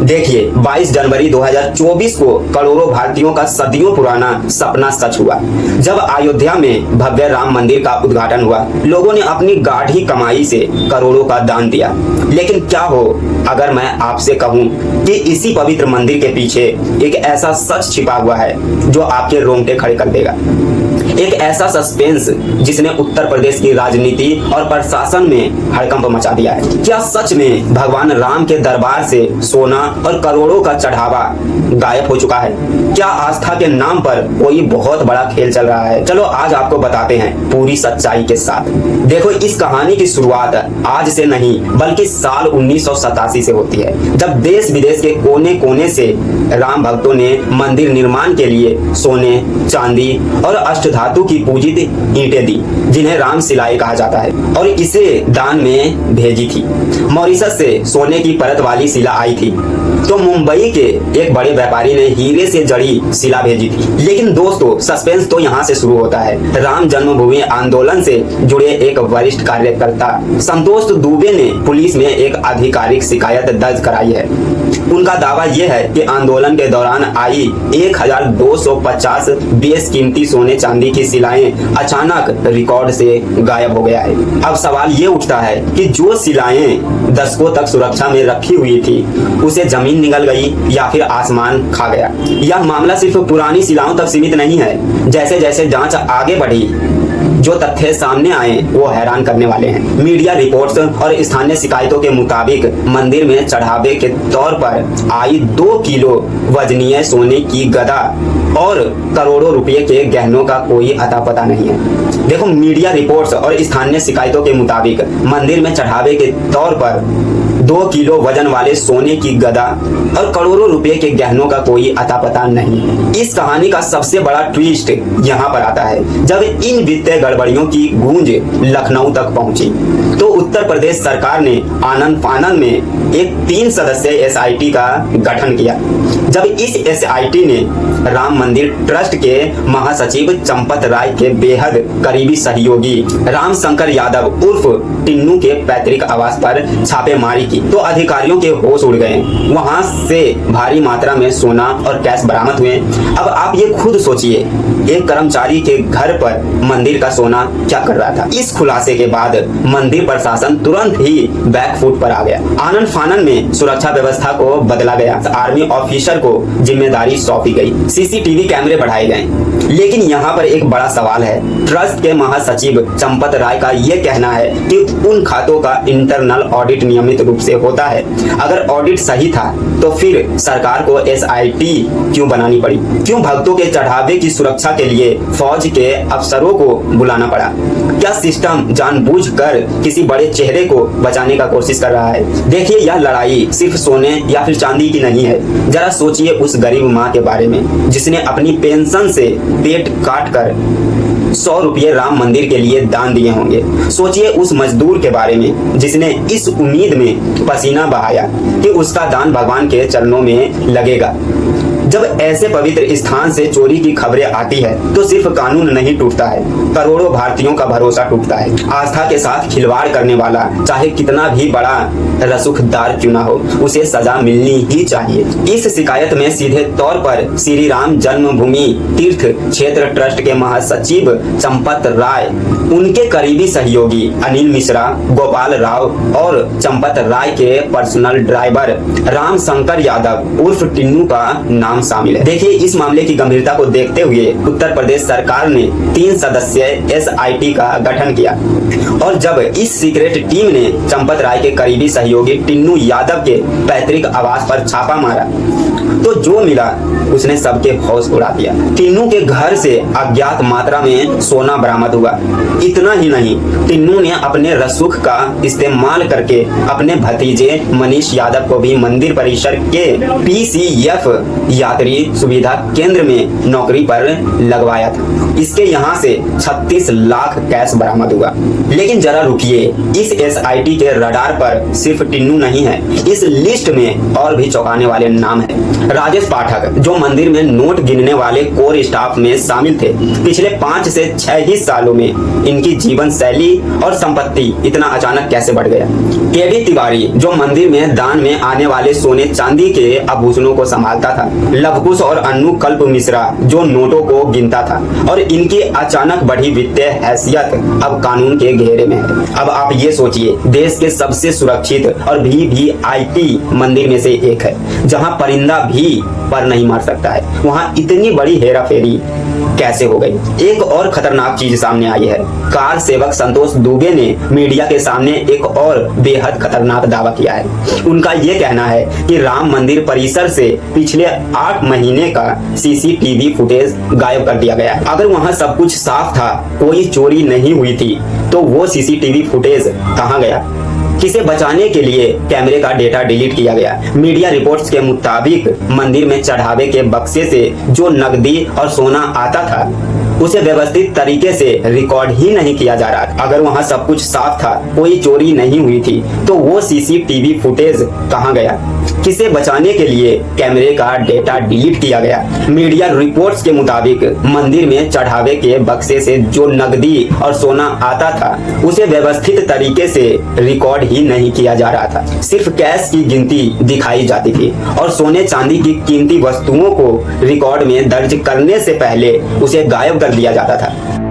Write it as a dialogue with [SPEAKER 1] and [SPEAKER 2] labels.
[SPEAKER 1] देखिए 22 जनवरी 2024 को करोड़ों भारतीयों का सदियों पुराना सपना सच हुआ। जब अयोध्या में भव्य राम मंदिर का उद्घाटन हुआ, लोगों ने अपनी गाढ़ी कमाई से करोड़ों का दान दिया। लेकिन क्या हो अगर मैं आपसे कहूं कि इसी पवित्र मंदिर के पीछे एक ऐसा सच छिपा हुआ है जो आपके रोंगटे खड़े कर देगा। एक ऐसा सस्पेंस जिसने उत्तर प्रदेश की राजनीति और प्रशासन में हड़कंप मचा दिया है। क्या सच में भगवान राम के दरबार से सोना और करोड़ों का चढ़ावा गायब हो चुका है? क्या आस्था के नाम पर कोई बहुत बड़ा खेल चल रहा है? चलो आज आपको बताते हैं पूरी सच्चाई के साथ। देखो, इस कहानी की शुरुआत आज से नहीं बल्कि साल 1987 से होती है, जब देश विदेश के कोने कोने से राम भक्तों ने मंदिर निर्माण के लिए सोने, चांदी और अष्टधातु की पूजित ईंटें दी, जिन्हें राम शिलाएं कहा जाता है, और इसे दान में भेजी थी। मॉरिशस से सोने की परत वाली शिला आई थी, तो मुंबई के एक बड़े व्यापारी ने हीरे से जड़ी शिला भेजी थी। लेकिन दोस्तों, सस्पेंस तो यहाँ से शुरू होता है। राम जन्मभूमि आंदोलन से जुड़े एक वरिष्ठ कार्यकर्ता संतोष दुबे ने पुलिस में एक आधिकारिक शिकायत दर्ज कराई है। उनका दावा यह है कि आंदोलन के दौरान आई 1250 बेशकीमती सोने चांदी की शिलाएं अचानक रिकॉर्ड से गायब हो गया है। अब सवाल ये उठता है कि जो शिलाएं दशकों तक सुरक्षा में रखी हुई थी, उसे जमीन निगल गई या फिर आसमान खा गया। यह मामला सिर्फ पुरानी शिलाओं तक सीमित नहीं है। जैसे जैसे जांच आगे बढ़ी, जो तथ्य सामने आए वो हैरान करने वाले हैं। मीडिया रिपोर्ट्स और स्थानीय शिकायतों के मुताबिक मंदिर में चढ़ावे के तौर पर आई 2 किलो वजनीय सोने की गदा और करोड़ों रुपए के गहनों का कोई अता पता नहीं है। देखो, मीडिया रिपोर्ट्स और स्थानीय शिकायतों के मुताबिक मंदिर में चढ़ावे के तौर पर 2 किलो वजन वाले सोने की गदा और करोड़ों रुपए के गहनों का कोई अता पता नहीं है। इस कहानी का सबसे बड़ा ट्विस्ट यहाँ पर आता है, जब इन वित्तीय गड़बड़ियों की गूंज लखनऊ तक पहुंची तो उत्तर प्रदेश सरकार ने आनन फानन में एक 3 सदस्यीय एसआईटी का गठन किया। जब इस एसआईटी ने राम मंदिर ट्रस्ट के महासचिव चंपत राय के बेहद करीबी सहयोगी राम शंकर यादव उर्फ टिन्नू के पैतृक आवास पर छापेमारी की, तो अधिकारियों के होश उड़ गए। वहां से भारी मात्रा में सोना और कैश बरामद हुए। अब आप ये खुद सोचिए, एक कर्मचारी के घर पर मंदिर का सोना क्या कर रहा था? इस खुलासे के बाद मंदिर प्रशासन तुरंत ही बैकफुट पर आ गया। आनन फानन में सुरक्षा व्यवस्था को बदला गया, आर्मी ऑफिसर को जिम्मेदारी सौंपी गई, सीसीटीवी कैमरे बढ़ाए गए। लेकिन यहाँ पर एक बड़ा सवाल है। ट्रस्ट के महासचिव चंपत राय का यह कहना है कि उन खातों का इंटरनल ऑडिट नियमित रूप से होता है। अगर ऑडिट सही था तो फिर सरकार को एसआईटी क्यों बनानी पड़ी? क्यों भक्तों के चढ़ावे की सुरक्षा के लिए फौज के अफसरों को बुलाना पड़ा? क्या सिस्टम जानबूझकर किसी बड़े चेहरे को बचाने का कोशिश कर रहा है? देखिए, यह लड़ाई सिर्फ सोने या फिर चांदी की नहीं है। जरा सोचिए उस गरीब माँ के बारे में जिसने अपनी पेंशन से पेट काट कर 100 रुपये राम मंदिर के लिए दान दिए होंगे। सोचिए उस मजदूर के बारे में जिसने इस उम्मीद में पसीना बहाया कि उसका दान भगवान के चरणों में लगेगा। जब ऐसे पवित्र स्थान से चोरी की खबरें आती है तो सिर्फ कानून नहीं टूटता है, करोड़ों भारतीयों का भरोसा टूटता है। आस्था के साथ खिलवाड़ करने वाला चाहे कितना भी बड़ा रसूखदार क्यों ना हो, उसे सजा मिलनी ही चाहिए। इस शिकायत में सीधे तौर पर श्री राम जन्मभूमि तीर्थ क्षेत्र ट्रस्ट के महासचिव चंपत राय, उनके करीबी सहयोगी अनिल मिश्रा, गोपाल राव और चंपत राय के पर्सनल ड्राइवर राम शंकर यादव उर्फ टिन्नू का नाम शामिल है। देखिए, इस मामले की गंभीरता को देखते हुए उत्तर प्रदेश सरकार ने 3 सदस्यीय एसआईटी का गठन किया, और जब इस सीक्रेट टीम ने चंपत राय के करीबी सहयोगी टिन्नू यादव के पैतृक आवास पर छापा मारा तो जो मिला उसने सबके होश उड़ा दिया। टिन्नू के घर से अज्ञात मात्रा में सोना बरामद हुआ। इतना ही नहीं, टिन्नू ने अपने रसूख का इस्तेमाल करके अपने भतीजे मनीष यादव को भी मंदिर परिसर के पीसीएफ यात्री सुविधा केंद्र में नौकरी पर लगवाया था। इसके यहाँ से 36 लाख कैश बरामद हुआ। लेकिन जरा रुकिए, इस एसआईटी के रडार पर सिर्फ टिन्नू नहीं है, इस लिस्ट में और भी चौंकाने वाले नाम है। राजेश पाठक, जो मंदिर में नोट गिनने वाले कोर स्टाफ में शामिल थे, पिछले 5 से 6 ही सालों में इनकी जीवन शैली और संपत्ति इतना अचानक कैसे बढ़ गया। केडी तिवारी, जो मंदिर में दान में आने वाले सोने चांदी के आभूषणों को संभालता था। लवकुश और अन्नू कल्प मिश्रा, जो नोटों को गिनता था। और इनकी अचानक बढ़ी वित्तीय हैसियत अब कानून के घेरे में है। अब आप ये सोचिए, देश के सबसे सुरक्षित और वीवीआईपी मंदिर में से एक है, जहां परिंदा भी पर नहीं मार सकता है, वहां इतनी बड़ी हेराफेरी कैसे हो गई। एक और खतरनाक चीज सामने आई है। कार सेवक संतोष दुबे ने मीडिया के सामने एक और बेहद खतरनाक दावा किया है। उनका यह कहना है कि राम मंदिर परिसर से पिछले 8 महीने का सीसीटीवी फुटेज गायब कर दिया गया है। अगर वहां सब कुछ साफ था, कोई चोरी नहीं हुई थी, तो वो सीसीटीवी फुटेज कहां गया? किसे बचाने के लिए कैमरे का डेटा डिलीट किया गया? मीडिया रिपोर्ट्स के मुताबिक मंदिर में चढ़ावे के बक्से से जो नकदी और सोना आता था, उसे व्यवस्थित तरीके से रिकॉर्ड ही नहीं किया जा रहा था। अगर वहां सब कुछ साफ था, कोई चोरी नहीं हुई थी, तो वो सीसीटीवी फुटेज कहां गया? किसे बचाने के लिए कैमरे का डेटा डिलीट किया गया? मीडिया रिपोर्ट्स के मुताबिक मंदिर में चढ़ावे के बक्से से जो नकदी और सोना आता था, उसे व्यवस्थित तरीके से रिकॉर्ड ही नहीं किया जा रहा था। सिर्फ कैश की गिनती दिखाई जाती थी और सोने चांदी की कीमती वस्तुओं को रिकॉर्ड में दर्ज करने से पहले उसे गायब कर दिया जाता था।